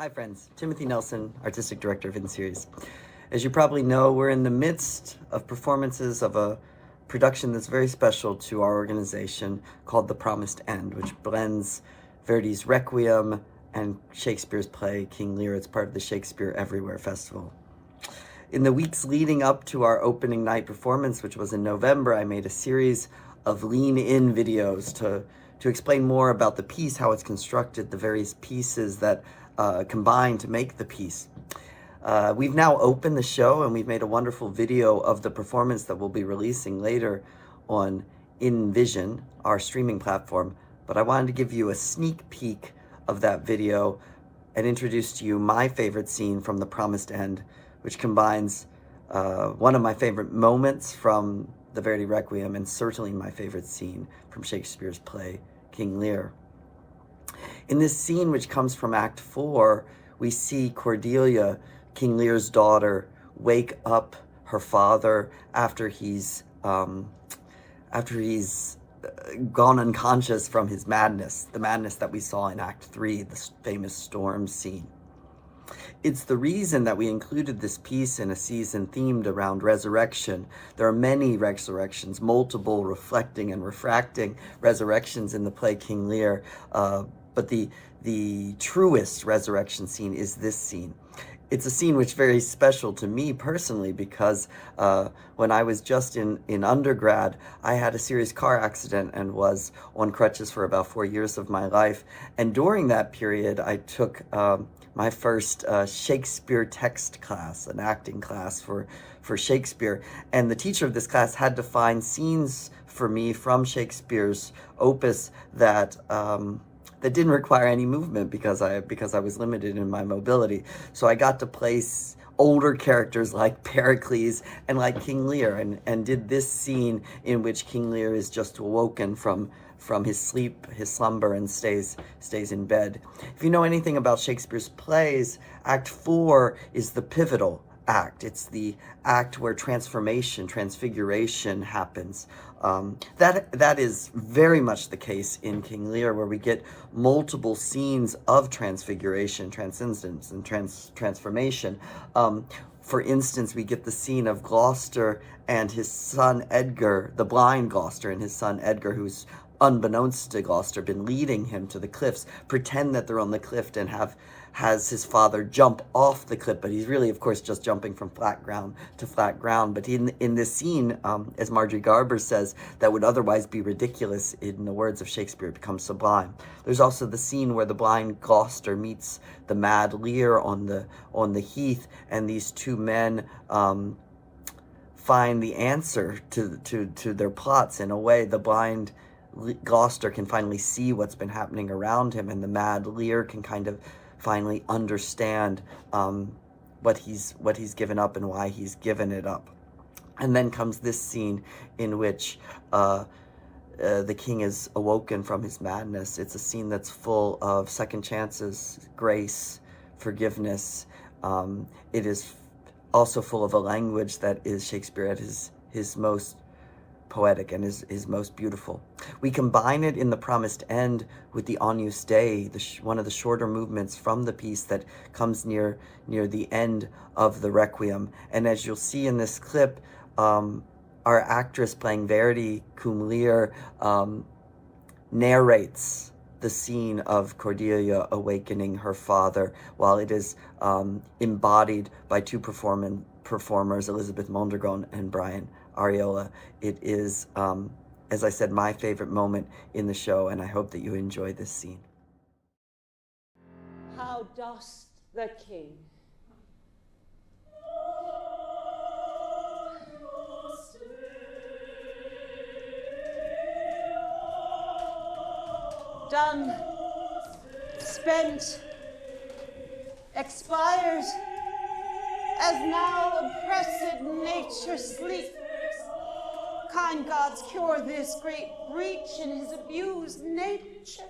Hi friends, Timothy Nelson, Artistic Director of InSeries. As you probably know, we're in the midst of performances of a production that's very special to our organization called The Promised End, which blends Verdi's Requiem and Shakespeare's play King Lear. It's part of the Shakespeare Everywhere Festival. In the weeks leading up to our opening night performance, which was in November, I made a series of lean-in videos to explain more about the piece, how it's constructed, the various pieces that combine to make the piece. We've now opened the show and we've made a wonderful video of the performance that we'll be releasing later on InVision, our streaming platform. But I wanted to give you a sneak peek of that video and introduce to you my favorite scene from The Promised End, which combines one of my favorite moments from the Verdi Requiem and certainly my favorite scene from Shakespeare's play King Lear. In this scene, which comes from Act 4, we see Cordelia, King Lear's daughter, wake up her father after he's gone unconscious from his madness, the madness that we saw in Act 3, the famous storm scene. It's the reason that we included this piece in a season themed around resurrection. There are many resurrections, multiple reflecting and refracting resurrections in the play King Lear, but the truest resurrection scene is this scene. It's a scene which is very special to me personally because when I was just in undergrad, I had a serious car accident and was on crutches for about 4 years of my life. And during that period, I took my first Shakespeare text class, an acting class for Shakespeare. And the teacher of this class had to find scenes for me from Shakespeare's opus that didn't require any movement because I was limited in my mobility. So I got to place older characters like Pericles and like King Lear and did this scene in which King Lear is just awoken from his sleep, his slumber, and stays in bed. If you know anything about Shakespeare's plays, Act 4 is the pivotal act. It's the act where transfiguration happens. That is very much the case in King Lear, where we get multiple scenes of transfiguration, transcendence, and transformation. For instance, we get the scene of Gloucester and his son Edgar, the blind Gloucester and his son Edgar, who's unbeknownst to Gloucester, been leading him to the cliffs, pretend that they're on the cliff and has his father jump off the cliff, but he's really, of course, just jumping from flat ground to flat ground. But in this scene, as Marjorie Garber says, that would otherwise be ridiculous, in the words of Shakespeare, it becomes sublime. There's also the scene where the blind Gloucester meets the mad Lear on the heath, and these two men find the answer to their plots. In a way, the blind Gloucester can finally see what's been happening around him, and the mad Lear can kind of finally understand what he's given up and why he's given it up. And then comes this scene in which the king is awoken from his madness. It's a scene that's full of second chances, grace, forgiveness. It is also full of a language that is Shakespeare at his most poetic and is most beautiful. We combine it in The Promised End with the Agnus Dei, one of the shorter movements from the piece that comes near the end of the Requiem. And as you'll see in this clip, our actress playing Verdi, Cum Lear, narrates the scene of Cordelia awakening her father, while it is embodied by two performers, Elizabeth Mondragon and Brian Ariola. It is, as I said, my favorite moment in the show, and I hope that you enjoy this scene. How dost the king? Done, spent, expired, as now oppressed nature sleeps. Kind gods, cure this great breach in his abused nature.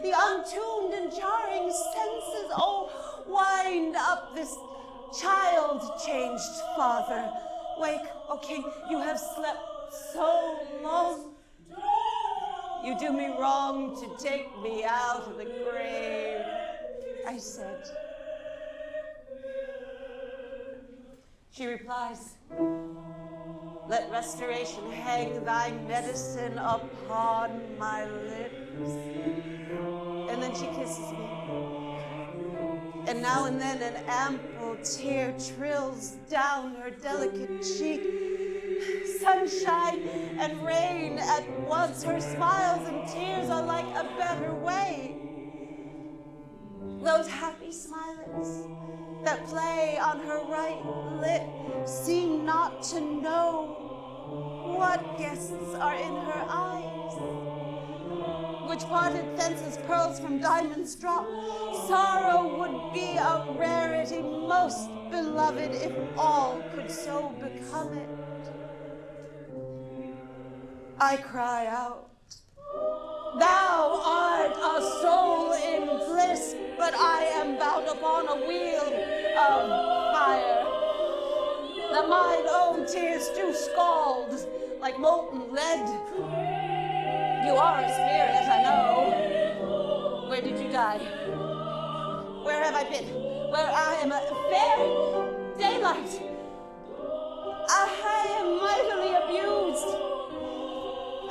The untuned and jarring senses, oh, wind up this child-changed father. Wake, O king, you have slept so long. You do me wrong to take me out of the grave. I said, She replies, "Let restoration hang thy medicine upon my lips." And then she kisses me. And now and then an ample tear trills down her delicate cheek. Sunshine and rain at once, her smiles and tears are like a better way. Those happy smilets that play on her right lip seem not to know what guests are in her eyes. Which parted fences pearls from diamonds drop. Sorrow would be a rarity most beloved if all could so become it. I cry out, "Thou art a soul in bliss, but I am bound upon a wheel of fire, that mine own tears do scald like molten lead. You are a spirit, I know. Where did you die? Where have I been? Where I am a fair daylight. I am mightily abused.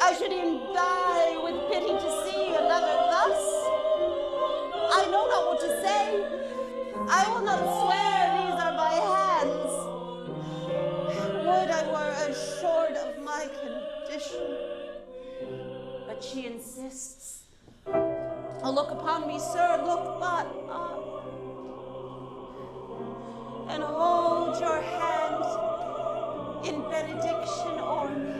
I should even die with pity to see another thus. I know not what to say. I will not swear these are my hands. Would I were assured of my condition. But she insists. "Oh, look upon me, sir, look but up. And hold your hand in benediction o'er me."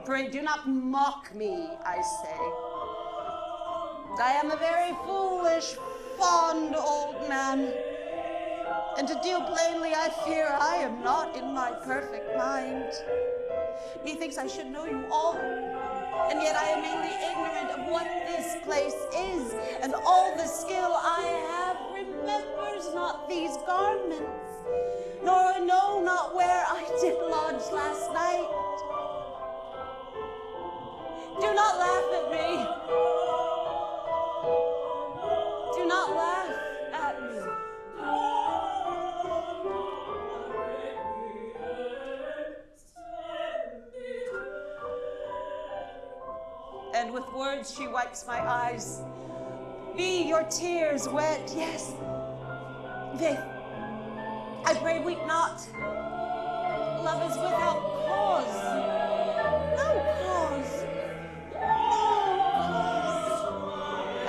"Pray do not mock me," I say. "I am a very foolish, fond old man. And to deal plainly, I fear I am not in my perfect mind. Methinks I should know you all, and yet I am mainly ignorant of what this place is, and all the skill I have remembers not these garments, nor know not where I did lodge last night. Do not laugh at me. Do not laugh at me." And with words she wipes my eyes. "Be your tears wet? Yes. Faith, I pray weep not. Love is without cause. No cause.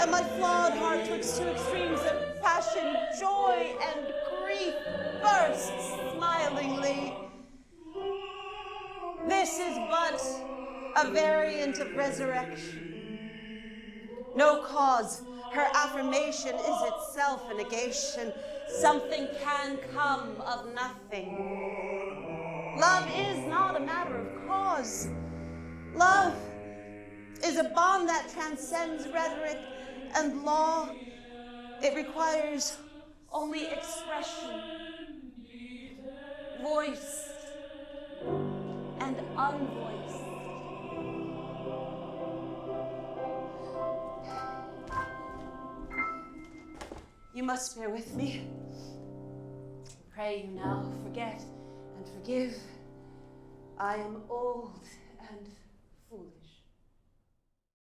And my flawed heart twixt two extremes of passion, joy, and grief bursts smilingly. This is but a variant of resurrection. No cause. Her affirmation is itself a negation. Something can come of nothing. Love is not a matter of cause. Love is a bond that transcends rhetoric and law. It requires only expression, voice, and unvoiced. You must bear with me. Pray you now forget and forgive. I am old and foolish.